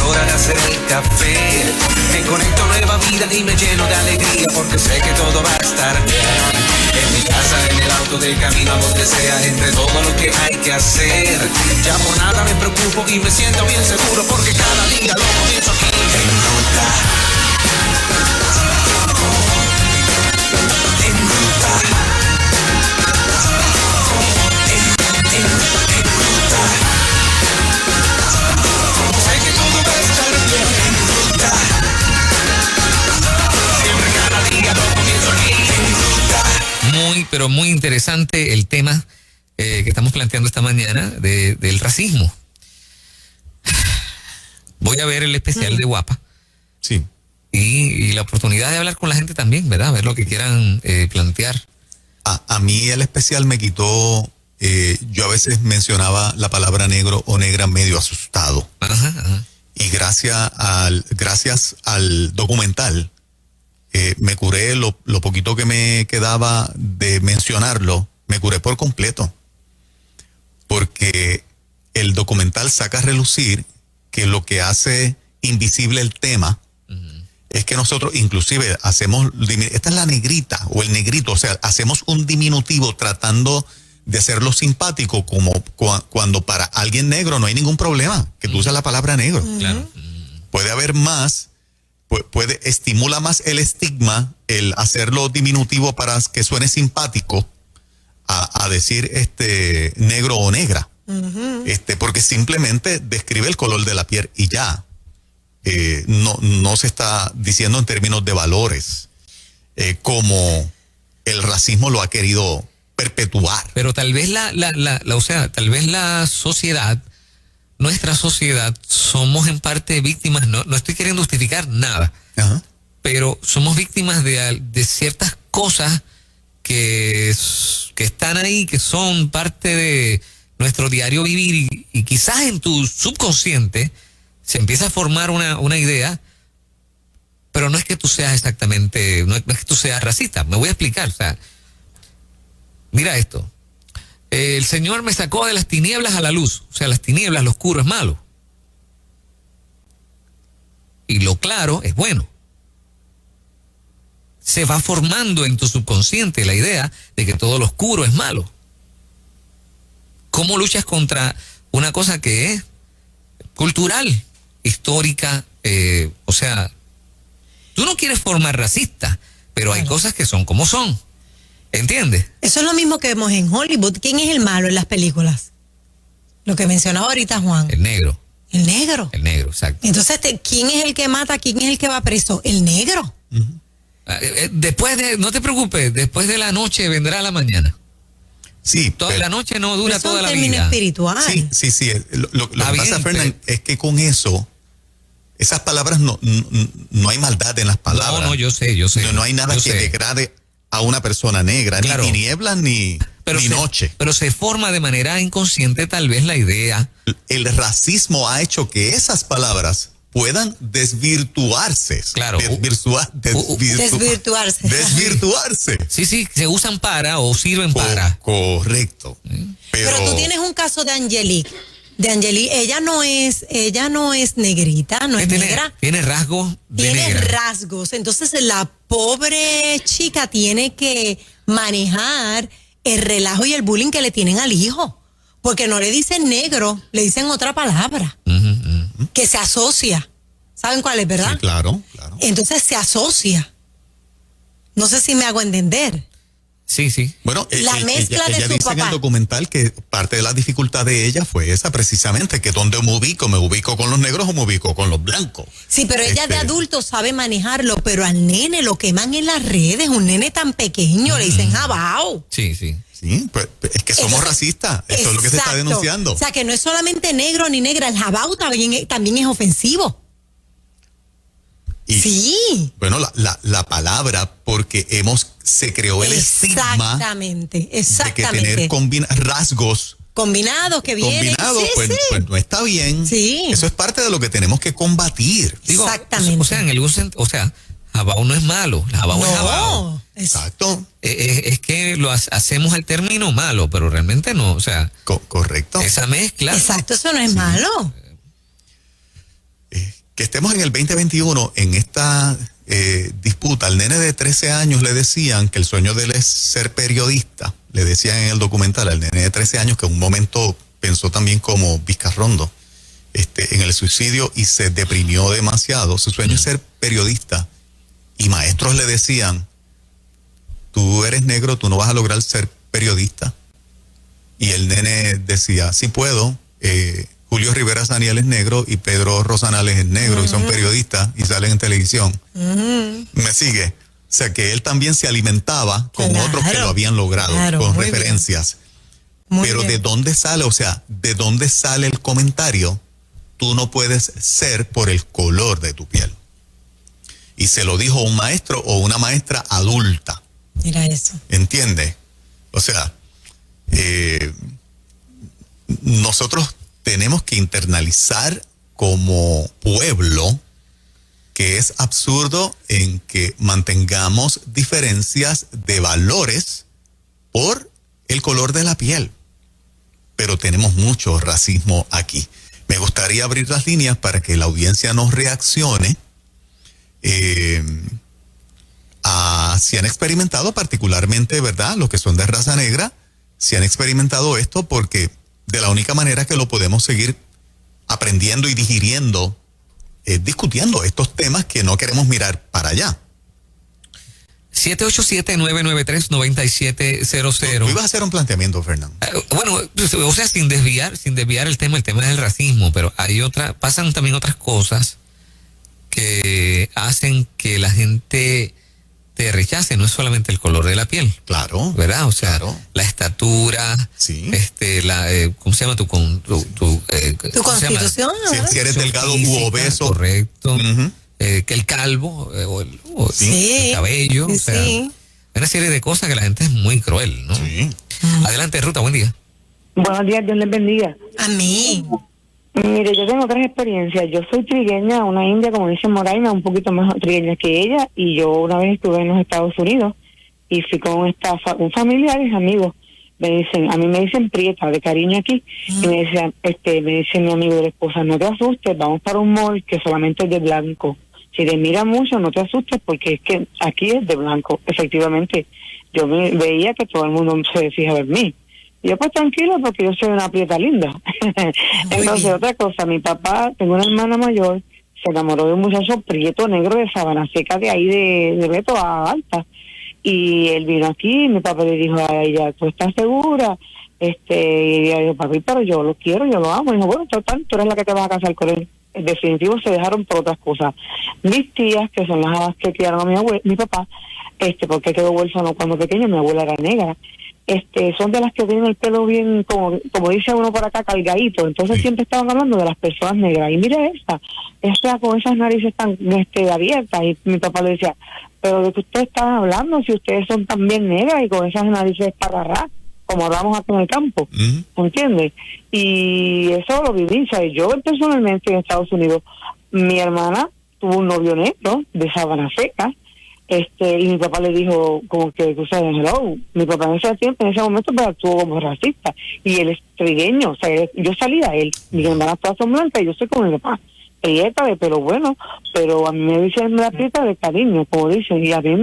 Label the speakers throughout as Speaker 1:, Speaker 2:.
Speaker 1: hora de hacer el café. Me conecto a nueva vida y me lleno de alegría porque sé que todo va a estar bien. En mi casa, en el auto, de camino a donde sea, entre todo lo que hay que hacer. Ya por nada me preocupo y me siento bien seguro porque cada día lo comienzo aquí en Ruta. En Ruta. En Ruta. Sé que todo va a estar bien en Ruta. Siempre cada día lo comienzo aquí en Ruta.
Speaker 2: Muy, pero muy interesante el tema que estamos planteando esta mañana del racismo. Voy a ver el especial de Guapa.
Speaker 3: Sí.
Speaker 2: Y la oportunidad de hablar con la gente también, ¿verdad? Ver lo que quieran plantear.
Speaker 3: A mí el especial me quitó, yo a veces mencionaba la palabra negro o negra medio asustado.
Speaker 2: Ajá.
Speaker 3: Y gracias al documental, me curé lo poquito que me quedaba de mencionarlo, me curé por completo. Porque el documental saca a relucir que lo que hace invisible el tema es que nosotros inclusive hacemos, esta es la negrita o el negrito, o sea, hacemos un diminutivo tratando de hacerlo simpático, como cuando para alguien negro no hay ningún problema que tú uses la palabra negro.
Speaker 2: Claro.
Speaker 3: Puede haber más, estimula más el estigma, el hacerlo diminutivo para que suene simpático a decir negro o negra. Porque simplemente describe el color de la piel y ya. No se está diciendo en términos de valores, como el racismo lo ha querido perpetuar.
Speaker 2: Pero tal vez tal vez la sociedad, nuestra sociedad, somos en parte víctimas, no estoy queriendo justificar nada,
Speaker 3: Ajá.
Speaker 2: pero somos víctimas de ciertas cosas que están ahí, que son parte de nuestro diario vivir y quizás en tu subconsciente se empieza a formar una idea, pero no es que tú seas exactamente, no es que tú seas racista. Me voy a explicar, o sea, mira esto. El Señor me sacó de las tinieblas a la luz, o sea, las tinieblas, lo oscuro es malo. Y lo claro es bueno. Se va formando en tu subconsciente la idea de que todo lo oscuro es malo. ¿Cómo luchas contra una cosa que es cultural, histórica? O sea, tú no quieres formar racista, pero hay cosas que son como son. ¿Entiendes?
Speaker 4: Eso es lo mismo que vemos en Hollywood. ¿Quién es el malo en las películas? Lo que mencionaba ahorita Juan.
Speaker 2: El negro.
Speaker 4: El negro.
Speaker 2: El negro, exacto.
Speaker 4: Entonces, ¿quién es el que mata? ¿Quién es el que va preso? El negro.
Speaker 2: No te preocupes, después de la noche vendrá la mañana.
Speaker 3: Sí.
Speaker 2: Toda la noche no dura toda la vida.
Speaker 4: Es un término espiritual.
Speaker 3: Sí. Lo que pasa, Fernán, es que con eso, esas palabras no hay maldad en las palabras.
Speaker 2: No, yo sé.
Speaker 3: No hay nada que degrade a una persona negra, claro. Ni tinieblas ni noche.
Speaker 2: Pero se forma de manera inconsciente tal vez la idea.
Speaker 3: El racismo ha hecho que esas palabras puedan desvirtuarse.
Speaker 2: Claro.
Speaker 4: Desvirtuarse.
Speaker 3: Desvirtuarse.
Speaker 2: Sí, se usan para o sirven para.
Speaker 3: Correcto.
Speaker 4: Pero tú tienes un caso de Angelique. Ella no es negrita, no es negra.
Speaker 2: Tiene rasgos de negra.
Speaker 4: Tiene rasgos. Entonces la pobre chica tiene que manejar el relajo y el bullying que le tienen al hijo. Porque no le dicen negro, le dicen otra palabra. Que se asocia. ¿Saben cuál es, verdad?
Speaker 3: Sí, claro.
Speaker 4: Entonces se asocia. No sé si me hago entender.
Speaker 2: Sí.
Speaker 3: Bueno,
Speaker 4: la mezcla
Speaker 3: ella
Speaker 4: de su
Speaker 3: dice
Speaker 4: papá.
Speaker 3: en el documental que parte de la dificultad de ella fue esa precisamente, que donde me ubico con los negros o me ubico con los blancos.
Speaker 4: Sí, pero ella de adulto sabe manejarlo, pero al nene lo queman en las redes, un nene tan pequeño, le dicen jabao.
Speaker 2: Sí.
Speaker 3: Sí, pues es que somos racistas, eso es lo que se está denunciando.
Speaker 4: O sea, que no es solamente negro ni negra, el jabao también es ofensivo.
Speaker 3: Y,
Speaker 4: sí.
Speaker 3: Bueno, la palabra, porque se creó el estigma.
Speaker 4: Exactamente.
Speaker 3: De que tener rasgos
Speaker 4: combinados que vienen.
Speaker 3: Pues no está bien.
Speaker 4: Sí.
Speaker 3: Eso es parte de lo que tenemos que combatir.
Speaker 4: Exactamente.
Speaker 2: O sea, en algún sentido, jabao no es malo, jabao es jabao.
Speaker 3: Exacto.
Speaker 2: Es que lo hacemos al término malo, pero realmente no, o sea.
Speaker 3: Correcto.
Speaker 2: Esa mezcla.
Speaker 4: Exacto, eso no es malo.
Speaker 3: que estemos en el 2021 en esta disputa. Al nene de 13 años le decían que el sueño de él es ser periodista. Le decían en el documental al nene de 13 años que en un momento pensó también como Vizcarrondo en el suicidio y se deprimió demasiado. Su sueño es ser periodista. Y maestros le decían, tú eres negro, tú no vas a lograr ser periodista. Y el nene decía, sí puedo. Julio Rivera Saniel es negro y Pedro Rosanales es negro y son periodistas y salen en televisión. ¿Me sigue? O sea que él también se alimentaba con otros que lo habían logrado, con referencias. Pero ¿de dónde sale? O sea, ¿de dónde sale el comentario? Tú no puedes ser por el color de tu piel. Y se lo dijo un maestro o una maestra adulta.
Speaker 4: Mira eso.
Speaker 3: ¿Entiendes? O sea, nosotros tenemos que internalizar como pueblo que es absurdo en que mantengamos diferencias de valores por el color de la piel. Pero tenemos mucho racismo aquí. Me gustaría abrir las líneas para que la audiencia nos reaccione si han experimentado, particularmente, ¿verdad?, los que son de raza negra, si han experimentado esto, porque de la única manera que lo podemos seguir aprendiendo y digiriendo es discutiendo estos temas que no queremos mirar para allá.
Speaker 2: 787-993-9700.
Speaker 3: Tú ibas a hacer un planteamiento, Fernando.
Speaker 2: Bueno, o sea, sin desviar el tema del racismo, pero pasan también otras cosas que hacen que la gente te rechace. No es solamente el color de la piel.
Speaker 3: Claro.
Speaker 2: ¿Verdad? O sea,
Speaker 3: claro.
Speaker 2: La estatura,
Speaker 3: sí.
Speaker 2: ¿Cómo se llama? Tu
Speaker 4: constitución.
Speaker 3: Si eres delgado u obeso.
Speaker 2: Correcto. Que el calvo, el cabello.
Speaker 4: Sí,
Speaker 2: o sea, hay una serie de cosas que la gente es muy cruel, ¿no?
Speaker 3: Sí.
Speaker 2: Adelante, Ruta, buen día.
Speaker 5: Buenos días, Dios les bendiga.
Speaker 4: Amén.
Speaker 5: Mire, yo tengo otras experiencias. Yo soy trigueña, una india, como dice Moraima, un poquito más trigueña que ella, y yo una vez estuve en los Estados Unidos y fui con un familiar y amigos. A mí me dicen prieta, de cariño aquí, y me dice mi amigo de la esposa, no te asustes, vamos para un mall que solamente es de blanco. Si te mira mucho, no te asustes, porque es que aquí es de blanco. Efectivamente, yo veía que todo el mundo se fijaba en mí. Y yo, pues tranquilo, porque yo soy una prieta linda. Entonces, otra cosa, mi papá, tengo una hermana mayor, se enamoró de un muchacho prieto negro de Sabana Seca, de ahí de Beto a Alta. Y él vino aquí, y mi papá le dijo a ella, ¿tú estás segura? Y ella dijo, papi, pero yo lo quiero, yo lo amo. Y dijo, bueno, total, tú eres la que te vas a casar con él. En definitivo, se dejaron por otras cosas. Mis tías, que son las que criaron a mi papá, porque quedó huérfano cuando pequeño, mi abuela era negra, son de las que tienen el pelo bien, como dice uno por acá, cargadito. Entonces siempre estaban hablando de las personas negras. Y mire esta con esas narices tan abiertas. Y mi papá le decía, pero ¿de qué ustedes están hablando si ustedes son también negras y con esas narices para agarrar, como hablamos aquí en el campo? ¿Entiendes? Y eso lo viví. ¿Sabes? Yo personalmente en Estados Unidos, mi hermana tuvo un novio negro de Sabana Seca, y mi papá le dijo como que, tú sabes, hello, mi papá en ese tiempo, en ese momento, pues actuó como racista, y él es trigueño, o sea, yo salí a él, mi hermana todas son blancas y yo soy como mi papá, prieta de pelo bueno, pero a mí me dicen la prieta de cariño, como dicen, y a mí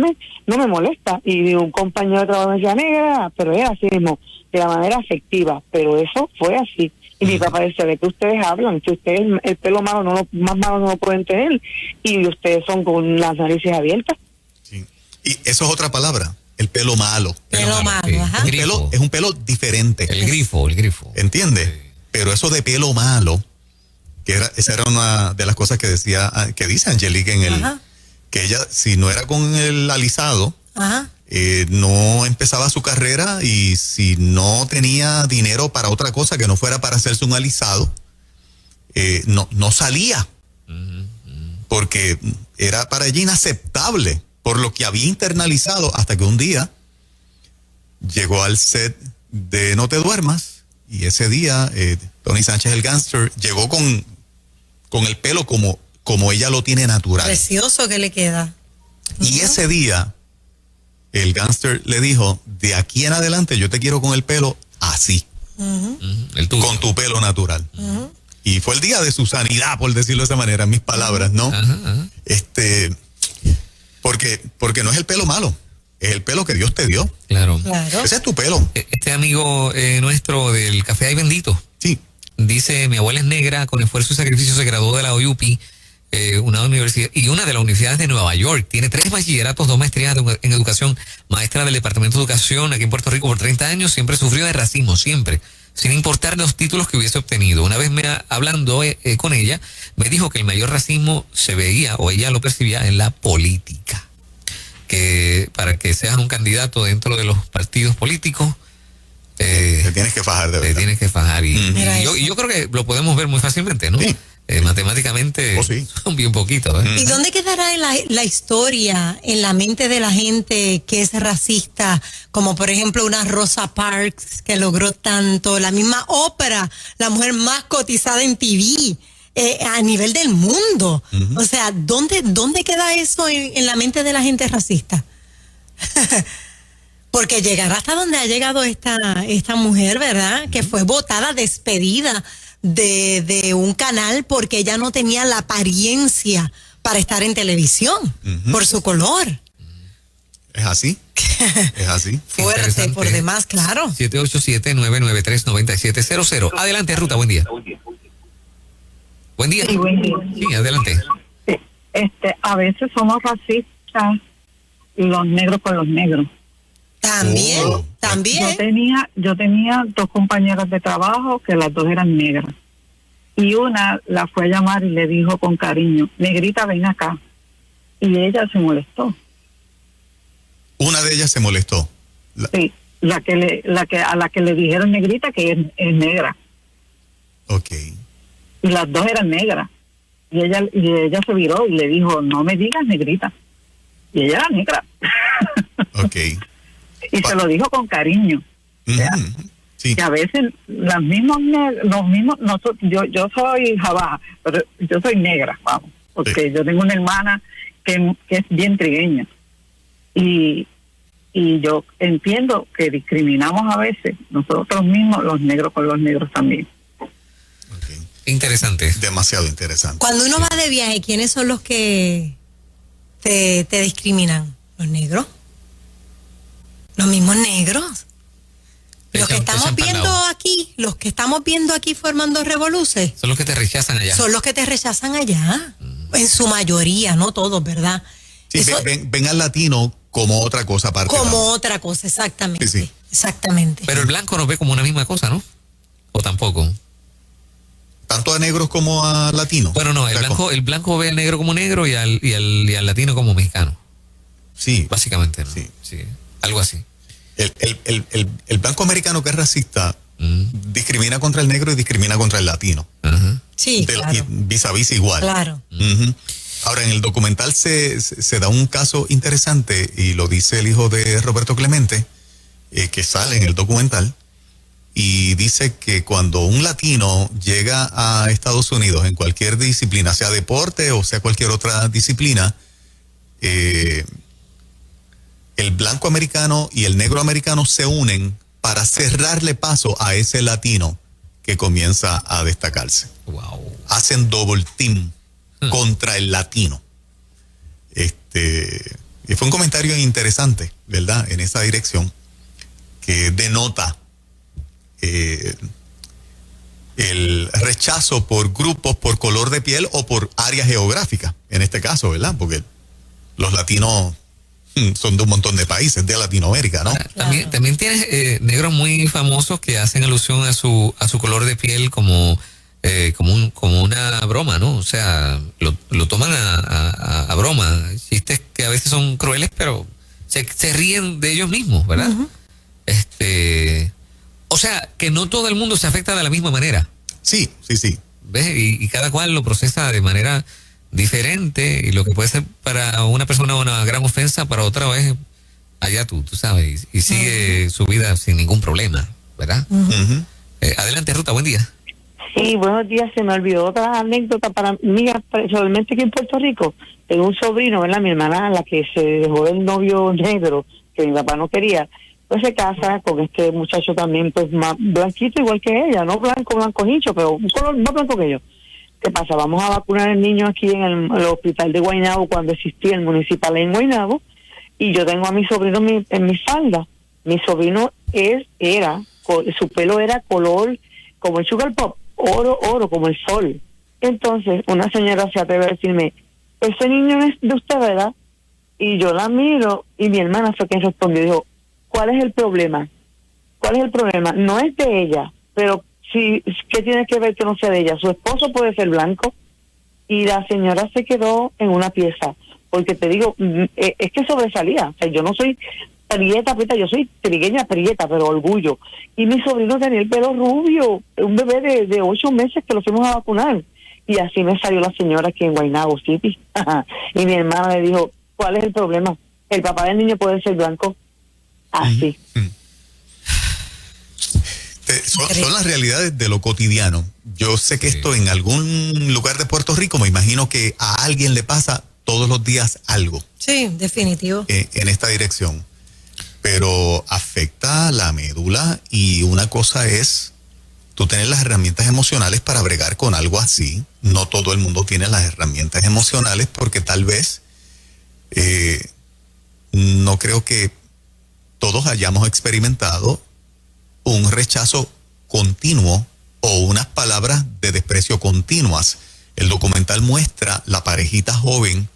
Speaker 5: no me molesta, y un compañero de trabajo me decía negra, pero es así mismo, de la manera afectiva, pero eso fue así. Y mi papá decía, ¿de qué ustedes hablan? Que ustedes el pelo malo más malo no lo pueden tener, y ustedes son con las narices abiertas.
Speaker 3: Sí. Y eso es otra palabra, el pelo malo.
Speaker 4: Pelo malo,
Speaker 2: sí.
Speaker 4: ajá.
Speaker 3: Es un pelo diferente.
Speaker 2: El grifo.
Speaker 3: ¿Entiendes? Sí. Pero eso de pelo malo, esa era una de las cosas que dice Angelique que ella, si no era con el alisado, no empezaba su carrera, y si no tenía dinero para otra cosa que no fuera para hacerse un alisado, no salía. Porque era para ella inaceptable por lo que había internalizado, hasta que un día llegó al set de No Te Duermas, y ese día Tony Sánchez el Gangster llegó con el pelo como ella lo tiene natural.
Speaker 4: Precioso que le queda.
Speaker 3: Y ese día el Gangster le dijo, de aquí en adelante yo te quiero con el pelo así,
Speaker 2: El tuyo.
Speaker 3: con tu pelo natural. Y fue el día de su sanidad, por decirlo de esa manera, en mis palabras, ¿no?
Speaker 2: Ajá.
Speaker 3: Porque no es el pelo malo, es el pelo que Dios te dio.
Speaker 2: Claro.
Speaker 4: Claro.
Speaker 3: Ese es tu pelo.
Speaker 2: Este amigo nuestro del Café Ay Bendito
Speaker 3: Sí.
Speaker 2: dice: mi abuela es negra, con esfuerzo y sacrificio se graduó de la OUP, una universidad, y una de las universidades de Nueva York. Tiene 3 bachilleratos, 2 maestrías en educación, maestra del Departamento de Educación aquí en Puerto Rico por 30 años, siempre sufrió de racismo, siempre, sin importar los títulos que hubiese obtenido. Una vez hablando con ella, me dijo que el mayor racismo se veía, o ella lo percibía, en la política. Que para que seas un candidato dentro de los partidos políticos,
Speaker 3: Te tienes que fajar de
Speaker 2: te
Speaker 3: verdad.
Speaker 2: tienes que fajar.
Speaker 4: Mira
Speaker 2: Y yo
Speaker 4: eso.
Speaker 2: creo que lo podemos ver muy fácilmente, ¿no?
Speaker 3: Sí.
Speaker 2: Matemáticamente,
Speaker 3: Oh, sí.
Speaker 2: son bien poquitos.
Speaker 4: ¿Y dónde quedará la historia en la mente de la gente que es racista? Como por ejemplo una Rosa Parks que logró tanto, la misma Oprah, la mujer más cotizada en TV a nivel del mundo. O sea, ¿dónde queda eso en la mente de la gente racista? Porque llegará hasta donde ha llegado esta mujer, ¿verdad? Que fue votada, despedida de un canal porque ella no tenía la apariencia para estar en televisión por su color.
Speaker 3: ¿Es así? Es así.
Speaker 4: Fuerte,
Speaker 2: Interesante.
Speaker 4: por demás, claro.
Speaker 2: 787-993-9700. Adelante, Ruta, buen día. Buen día.
Speaker 6: Sí, buen día.
Speaker 2: Sí, adelante.
Speaker 6: A veces somos racistas los negros con los negros.
Speaker 4: También,
Speaker 3: Oh.
Speaker 4: también.
Speaker 6: Yo tenía 2 compañeras de trabajo que las 2 eran negras. Y una la fue a llamar y le dijo con cariño: negrita, ven acá. Y ella se molestó.
Speaker 3: Una de ellas se molestó.
Speaker 6: Sí, a la que le dijeron negrita, que es negra.
Speaker 3: Ok.
Speaker 6: Y las 2 eran negras. Y ella se viró y le dijo: no me digas negrita. Y ella era negra.
Speaker 3: Ok.
Speaker 6: Y se lo dijo con cariño.
Speaker 3: Ujú. Sí.
Speaker 6: Que a veces los mismos, yo soy jabaja, pero yo soy negra, vamos, porque
Speaker 3: Sí.
Speaker 6: yo tengo una hermana que es bien trigueña. Y yo entiendo que discriminamos a veces nosotros mismos, los negros con los negros también.
Speaker 3: Ok.
Speaker 2: Interesante.
Speaker 3: Demasiado interesante.
Speaker 4: Cuando uno va de viaje, ¿quiénes son los que te discriminan? ¿Los negros? ¿Los mismos negros? Los que estamos viendo aquí formando revoluces,
Speaker 2: Son los que te rechazan allá.
Speaker 4: son los que te rechazan allá. En su mayoría, no todos, ¿verdad?
Speaker 3: Sí,
Speaker 4: Eso-
Speaker 3: ven al latino como otra cosa aparte.
Speaker 4: como
Speaker 3: ¿no?
Speaker 4: otra cosa, exactamente.
Speaker 3: Sí, sí.
Speaker 4: Exactamente.
Speaker 2: Pero el blanco nos ve como una misma cosa, ¿no? ¿O tampoco?
Speaker 3: Tanto a negros como a latinos.
Speaker 2: Bueno, no,
Speaker 3: O sea,
Speaker 2: el blanco ve al negro como negro y al latino como mexicano.
Speaker 3: Sí.
Speaker 2: Básicamente, ¿no?
Speaker 3: Sí.
Speaker 2: Sí, algo así.
Speaker 3: El blanco americano que es racista
Speaker 2: Mm,
Speaker 3: discrimina contra el negro y discrimina contra el latino.
Speaker 2: ajá.
Speaker 4: Sí,
Speaker 3: Y
Speaker 4: claro.
Speaker 3: vis a vis igual.
Speaker 4: Claro.
Speaker 3: Ujú. Ahora, en el documental se da un caso interesante y lo dice el hijo de Roberto Clemente, que sale en el documental, y dice que cuando un latino llega a Estados Unidos en cualquier disciplina, sea deporte o sea cualquier otra disciplina, el blanco americano y el negro americano se unen para cerrarle paso a ese latino que comienza a destacarse.
Speaker 2: Wow.
Speaker 3: Hacen double team contra el latino. Y fue un comentario interesante, ¿verdad? En esa dirección, que denota el rechazo por grupos, por color de piel o por área geográfica, en este caso, ¿verdad? Porque los latinos son de un montón de países de Latinoamérica, ¿no?
Speaker 2: También tienes negros muy famosos que hacen alusión a su color de piel como una broma, ¿no? O sea, lo toman a broma. Chistes que a veces son crueles, pero se ríen de ellos mismos, ¿verdad?
Speaker 4: Ujú.
Speaker 2: O sea, que no todo el mundo se afecta de la misma manera.
Speaker 3: Sí, sí, sí.
Speaker 2: ¿Ves? Y cada cual lo procesa de manera diferente, y lo que puede ser para una persona una gran ofensa, para otra es allá tú sabes, y sigue su vida sin ningún problema, ¿verdad?
Speaker 3: Ujú.
Speaker 2: Adelante, Ruta, buen día.
Speaker 5: Sí, buenos días. Se me olvidó otra anécdota para mí, personalmente aquí en Puerto Rico. Tengo un sobrino, ¿verdad? Mi hermana, la que se dejó el novio negro, que mi papá no quería, pues se casa con este muchacho también, pues más blanquito igual que ella, no blanco hincho, pero un color más blanco que yo. ¿Qué pasa? Vamos a vacunar al niño aquí en el hospital de Guaynabo cuando existía el municipal en Guaynabo, y yo tengo a mi sobrino en mi falda. Mi sobrino su pelo era color como el Sugar Pop, oro, como el sol. Entonces una señora se atreve a decirme, ese niño es de usted, ¿verdad? Y yo la miro, y mi hermana fue quien respondió, dijo, ¿cuál es el problema? ¿Cuál es el problema? No es de ella, pero sí, ¿qué tiene que ver que no sea de ella? Su esposo puede ser blanco. Y la señora se quedó en una pieza, porque te digo, es que sobresalía. O sea, yo no soy prieta, yo soy trigueña prieta, pero orgullo. Y mi sobrino tenía el pelo rubio, un bebé de 8 meses que lo fuimos a vacunar. Y así me salió la señora aquí en Guaynabo City. Y mi hermana le dijo, ¿cuál es el problema? El papá del niño puede ser blanco. Así.
Speaker 3: Son las realidades de lo cotidiano. Yo sé que esto en algún lugar de Puerto Rico, me imagino que a alguien le pasa todos los días algo.
Speaker 4: Sí, definitivo.
Speaker 3: En esta dirección. Pero afecta la médula, y una cosa es tú tener las herramientas emocionales para bregar con algo así. No todo el mundo tiene las herramientas emocionales, porque tal vez no creo que todos hayamos experimentado un rechazo continuo o unas palabras de desprecio continuas. El documental muestra la parejita joven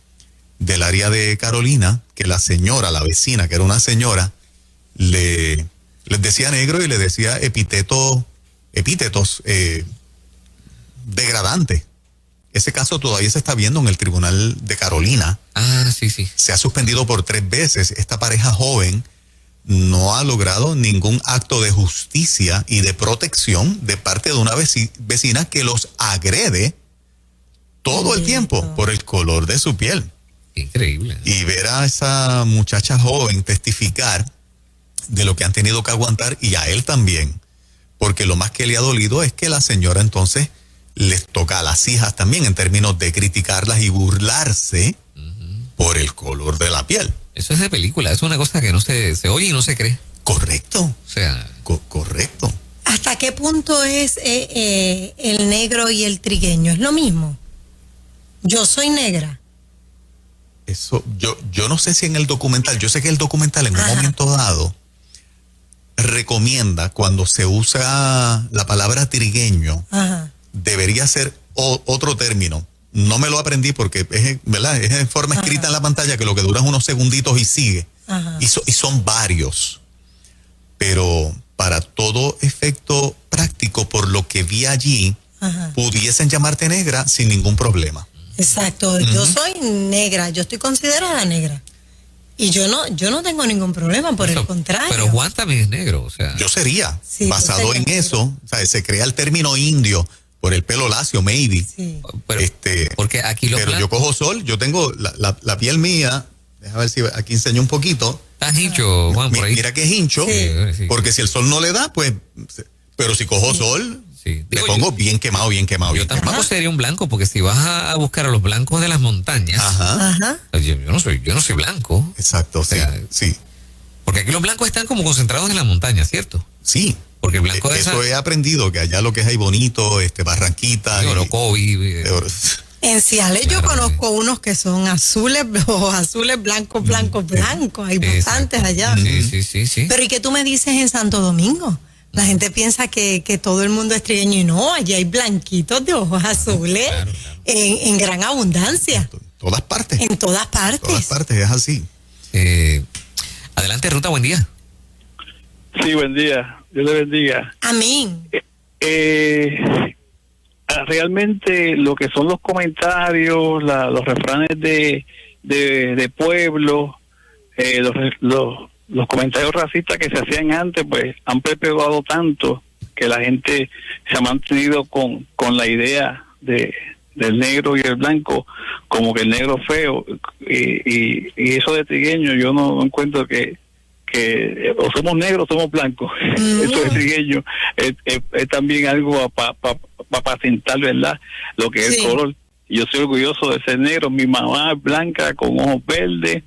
Speaker 3: del área de Carolina, que la señora, la vecina, que era una señora, les decía negro y le decía epítetos degradantes. Ese caso todavía se está viendo en el tribunal de Carolina.
Speaker 2: Sí.
Speaker 3: Se ha suspendido por 3 veces. Esta pareja joven no ha logrado ningún acto de justicia y de protección de parte de una vecina que los agrede todo el tiempo por el color de su piel.
Speaker 2: Increíble.
Speaker 3: Y ver a esa muchacha joven testificar de lo que han tenido que aguantar, y a él también, porque lo más que le ha dolido es que la señora entonces les toca a las hijas también, en términos de criticarlas y burlarse por el color de la piel.
Speaker 2: Eso es de película, es una cosa que no se oye y no se cree.
Speaker 3: Correcto.
Speaker 2: O sea,
Speaker 3: correcto.
Speaker 4: ¿Hasta qué punto es el negro y el trigueño? ¿Es lo mismo? Yo soy negra.
Speaker 3: Eso, yo no sé si en el documental, yo sé que el documental en un momento dado recomienda, cuando se usa la palabra trigueño, debería ser otro término. No me lo aprendí porque es, ¿verdad? Es en forma escrita en la pantalla, que lo que dura es unos segunditos y sigue. Y son varios. Pero para todo efecto práctico, por lo que vi allí, pudiesen llamarte negra sin ningún problema.
Speaker 4: Exacto. Yo soy negra, yo estoy considerada negra. Y yo no tengo ningún problema, por el contrario.
Speaker 2: Pero Juan también es negro, o sea.
Speaker 3: Yo sería,
Speaker 4: Sí,
Speaker 3: basado en
Speaker 4: negro.
Speaker 3: eso, o sea, se crea el término indio por el pelo lacio, maybe.
Speaker 4: Sí.
Speaker 2: Pero, porque aquí los
Speaker 3: Pero yo cojo sol, yo tengo la piel mía, déjame ver si aquí enseño un poquito.
Speaker 2: Estás hincho, Juan, por ahí.
Speaker 3: Mira que es hincho,
Speaker 2: Sí.
Speaker 3: porque si el sol no le da, pues, pero si cojo sol,
Speaker 2: Sí.
Speaker 3: le
Speaker 2: Digo,
Speaker 3: pongo bien quemado.
Speaker 2: Yo tampoco sería un blanco, porque si vas a buscar a los blancos de las montañas, yo no soy blanco.
Speaker 3: Exacto,
Speaker 2: O sea,
Speaker 3: sí.
Speaker 2: Porque aquí los blancos están como concentrados en la montaña, ¿cierto?
Speaker 3: Sí.
Speaker 2: Porque el blanco de
Speaker 3: eso he aprendido, que allá lo que es ahí bonito, Barranquita.
Speaker 2: Orocovi.
Speaker 4: En Ciales yo conozco unos que son azules, ojos azules, blancos. Hay bastantes allá.
Speaker 2: Sí.
Speaker 4: Pero ¿y qué tú me dices en Santo Domingo? La gente piensa que todo el mundo es trigueño, y no, allí hay blanquitos de ojos azules
Speaker 2: claro.
Speaker 4: En gran abundancia.
Speaker 3: Todas partes.
Speaker 4: En todas partes.
Speaker 3: Todas partes, es así.
Speaker 2: Adelante, Ruta, buen día.
Speaker 7: Sí, buen día. Dios le bendiga.
Speaker 4: Amén.
Speaker 7: Realmente lo que son los comentarios, los refranes de pueblo, los comentarios racistas que se hacían antes, pues han perpetuado tanto que la gente se ha mantenido con la idea del negro y el blanco como que el negro feo, y eso de trigueño yo no encuentro que o somos negros o somos blancos. Eso de trigueño es también algo para patentar, ¿verdad? Lo que es el color. Yo soy orgulloso de ser negro. Mi mamá es blanca con ojos verdes,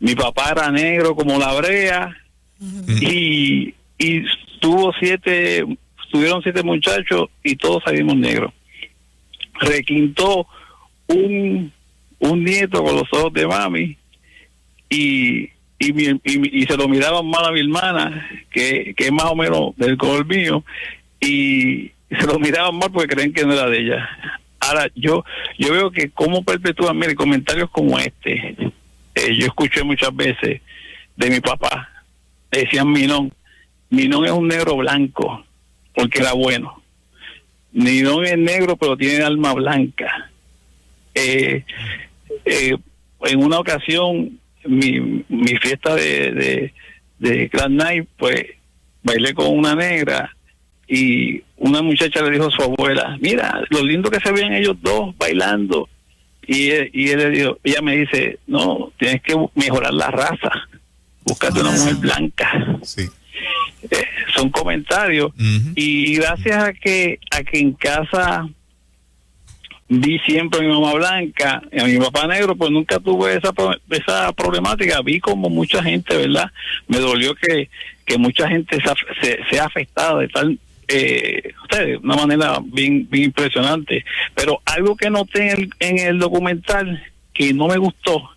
Speaker 7: mi papá era negro como la brea, y tuvieron 7 muchachos y todos salimos negros. Requintó un nieto con los ojos de mami y se lo miraban mal a mi hermana, que es más o menos del color mío, y se lo miraban mal porque creen que no era de ella. Ahora, yo veo que cómo perpetúan, mire, comentarios como este. Yo escuché muchas veces de mi papá, le decían Minón es un negro blanco, porque era bueno. Minón es negro, pero tiene alma blanca. En una ocasión, mi fiesta de Grand Night, pues bailé con una negra y una muchacha le dijo a su abuela, mira, lo lindo que se ven ellos dos bailando. Y ella me dice, no, tienes que mejorar la raza, búscate una mujer blanca.
Speaker 3: Sí.
Speaker 7: Son comentarios. Y gracias a que en casa vi siempre a mi mamá blanca y a mi papá negro, pues nunca tuve esa problemática. Vi como mucha gente, ¿verdad? Me dolió que mucha gente sea afectada de tal de una manera bien impresionante. Pero algo que noté en el documental que no me gustó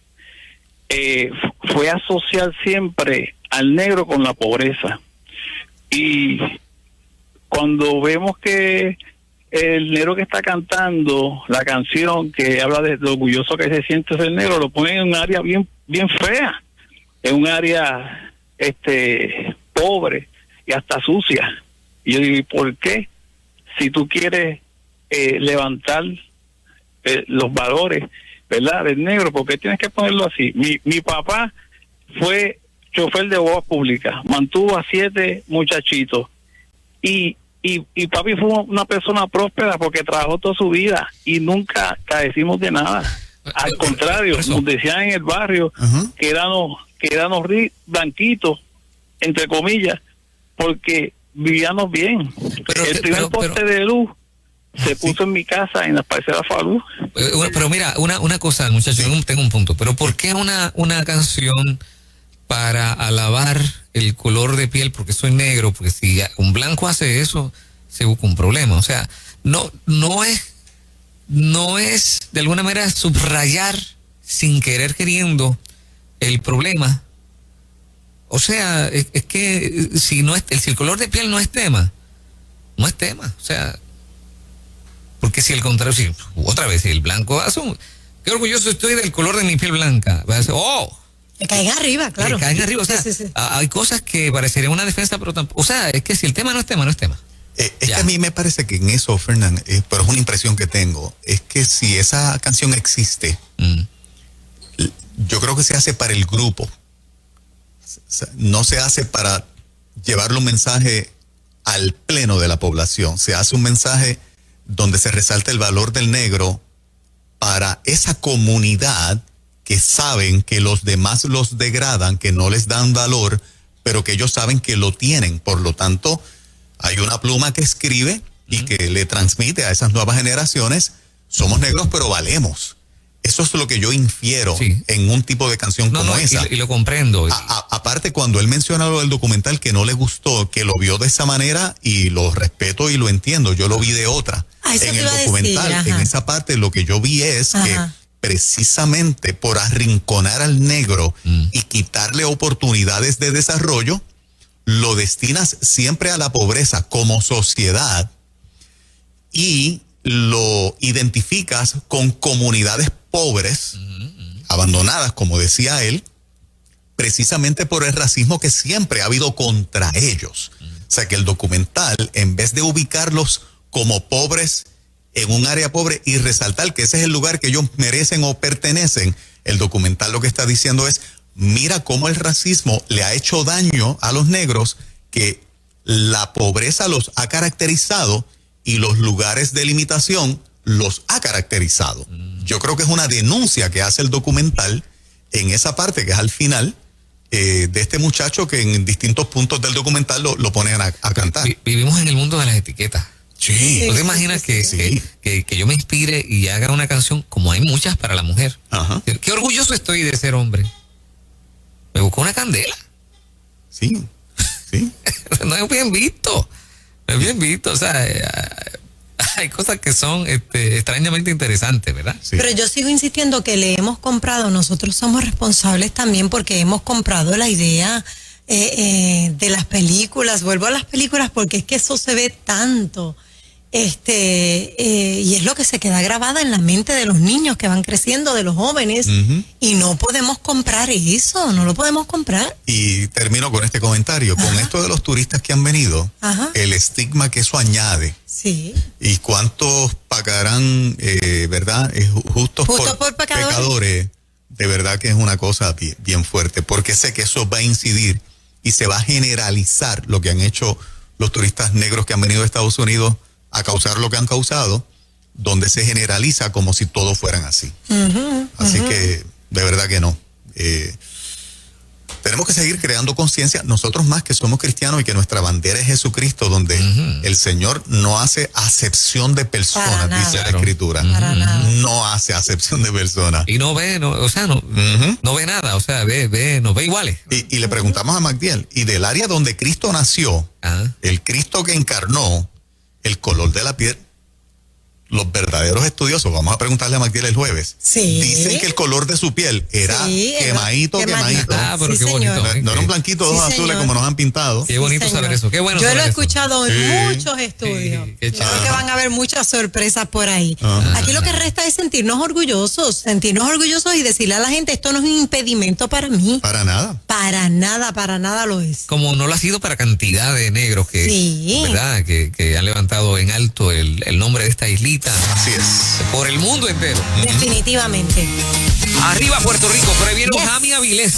Speaker 7: fue asociar siempre al negro con la pobreza. Y cuando vemos que el negro que está cantando la canción que habla de lo orgulloso que se siente ser negro, lo ponen en un área bien fea, en un área pobre y hasta sucia. Y yo digo, ¿y por qué? Si tú quieres levantar los valores, ¿verdad?, del negro, ¿por qué tienes que ponerlo así? Mi papá fue chofer de guagua pública, mantuvo a 7 muchachitos y papi fue una persona próspera porque trabajó toda su vida y nunca carecimos de nada. Al contrario, nos decían en el barrio que éramos blanquitos, entre comillas, porque vivíamos bien. El primer poste de luz se puso en mi casa en la parcela Falú.
Speaker 2: Pero mira, una cosa, muchachos, tengo un punto. Pero ¿por qué una canción para alabar el color de piel porque soy negro? Porque si un blanco hace eso, se busca un problema. O sea, no es de alguna manera subrayar sin querer queriendo el problema. O sea, es que si el color de piel no es tema, no es tema. O sea, porque si el contrario, otra vez, si el blanco hace qué orgulloso estoy del color de mi piel blanca. Va a decir,
Speaker 4: le caen arriba, claro.
Speaker 2: Le caen arriba, o sea, sí. Hay cosas que parecerían una defensa, pero tampoco. O sea, es que si el tema no es tema, no es tema.
Speaker 3: Es que a mí me parece que en eso, Fernán, pero es una impresión que tengo, es que si esa canción existe, yo creo que se hace para el grupo. O sea, no se hace para llevarle un mensaje al pleno de la población. Se hace un mensaje donde se resalta el valor del negro para esa comunidad que saben que los demás los degradan, que no les dan valor, pero que ellos saben que lo tienen. Por lo tanto, hay una pluma que escribe y que le transmite a esas nuevas generaciones, somos negros pero valemos. Eso es lo que yo infiero en un tipo de canción como esa.
Speaker 2: Y lo comprendo.
Speaker 3: Aparte, cuando él menciona lo del documental que no le gustó, que lo vio de esa manera, y lo respeto y lo entiendo, yo lo vi de otra. En el documental, en esa parte, lo que yo vi es que precisamente por arrinconar al negro y quitarle oportunidades de desarrollo, lo destinas siempre a la pobreza como sociedad y lo identificas con comunidades pobres, abandonadas, como decía él, precisamente por el racismo que siempre ha habido contra ellos. O sea que el documental, en vez de ubicarlos como pobres en un área pobre y resaltar que ese es el lugar que ellos merecen o pertenecen, el documental lo que está diciendo es, mira cómo el racismo le ha hecho daño a los negros, que la pobreza los ha caracterizado y los lugares de limitación los ha caracterizado. Yo creo que es una denuncia que hace el documental en esa parte que es al final de este muchacho que en distintos puntos del documental lo ponen a cantar.
Speaker 2: Vivimos en el mundo de las etiquetas.
Speaker 3: Sí.
Speaker 2: ¿No te imaginas que yo me inspire y haga una canción como hay muchas para la mujer? Qué orgulloso estoy de ser hombre. Me busco una candela.
Speaker 3: Sí, sí.
Speaker 2: No es bien visto. No es bien visto. O sea, hay cosas que son extrañamente interesantes, ¿verdad?
Speaker 3: Sí.
Speaker 4: Pero yo sigo insistiendo que le hemos comprado, nosotros somos responsables también porque hemos comprado la idea de las películas. Vuelvo a las películas porque es que eso se ve tanto. Y es lo que se queda grabada en la mente de los niños que van creciendo, de los jóvenes, y no podemos comprar eso, no lo podemos comprar.
Speaker 3: Y termino con este comentario. Con esto de los turistas que han venido,
Speaker 4: Ajá.
Speaker 3: el estigma que eso añade
Speaker 4: Sí.
Speaker 3: y cuántos pagarán, ¿verdad? Justos
Speaker 4: Justo por pecadores.
Speaker 3: De verdad que es una cosa bien, bien fuerte, porque sé que eso va a incidir y se va a generalizar lo que han hecho los turistas negros que han venido a Estados Unidos a causar lo que han causado, donde se generaliza como si todos fueran así. Así que, de verdad que no. Tenemos que seguir creando conciencia, nosotros más que somos cristianos y que nuestra bandera es Jesucristo, donde el Señor no hace acepción de
Speaker 4: Para
Speaker 3: personas,
Speaker 4: nada.
Speaker 3: dice la
Speaker 2: Claro.
Speaker 3: Escritura.
Speaker 4: Para nada.
Speaker 3: No hace acepción de personas.
Speaker 2: Y no ve, no ve nada, o sea, nos ve iguales.
Speaker 3: Y le preguntamos a Magdiel, y del área donde Cristo nació,
Speaker 2: Ajá.
Speaker 3: el Cristo que encarnó, el color de la piel, los verdaderos estudiosos, vamos a preguntarle a Magdiel el jueves,
Speaker 4: Sí.
Speaker 3: dicen que el color de su piel era
Speaker 4: Sí, era
Speaker 3: quemadito.
Speaker 2: Ah, pero
Speaker 4: Sí,
Speaker 2: qué bonito.
Speaker 4: señor.
Speaker 2: ¿eh?
Speaker 3: No era un blanquito,
Speaker 4: Sí,
Speaker 3: ojos azules
Speaker 4: señor.
Speaker 3: como nos han pintado.
Speaker 2: Qué bonito
Speaker 4: Sí, señor.
Speaker 2: saber eso. Qué bueno
Speaker 4: Yo
Speaker 2: saber
Speaker 4: lo he
Speaker 2: eso.
Speaker 4: escuchado en
Speaker 3: Sí.
Speaker 4: muchos estudios.
Speaker 2: Sí, qué
Speaker 4: Yo creo
Speaker 2: chévere.
Speaker 4: que van a haber muchas sorpresas por ahí.
Speaker 3: Ajá.
Speaker 4: Aquí lo que resta es sentirnos orgullosos y decirle a la gente, esto no es un impedimento para mí.
Speaker 3: Para nada.
Speaker 4: Para nada lo es.
Speaker 2: Como no lo ha sido para cantidad de negros que,
Speaker 4: Sí.
Speaker 2: ¿verdad? Que han levantado en alto el nombre de esta islita
Speaker 3: Así es.
Speaker 2: por el mundo entero.
Speaker 4: Definitivamente.
Speaker 2: Arriba Puerto Rico, pero ahí viene
Speaker 4: Yes.
Speaker 2: Jami Avilés.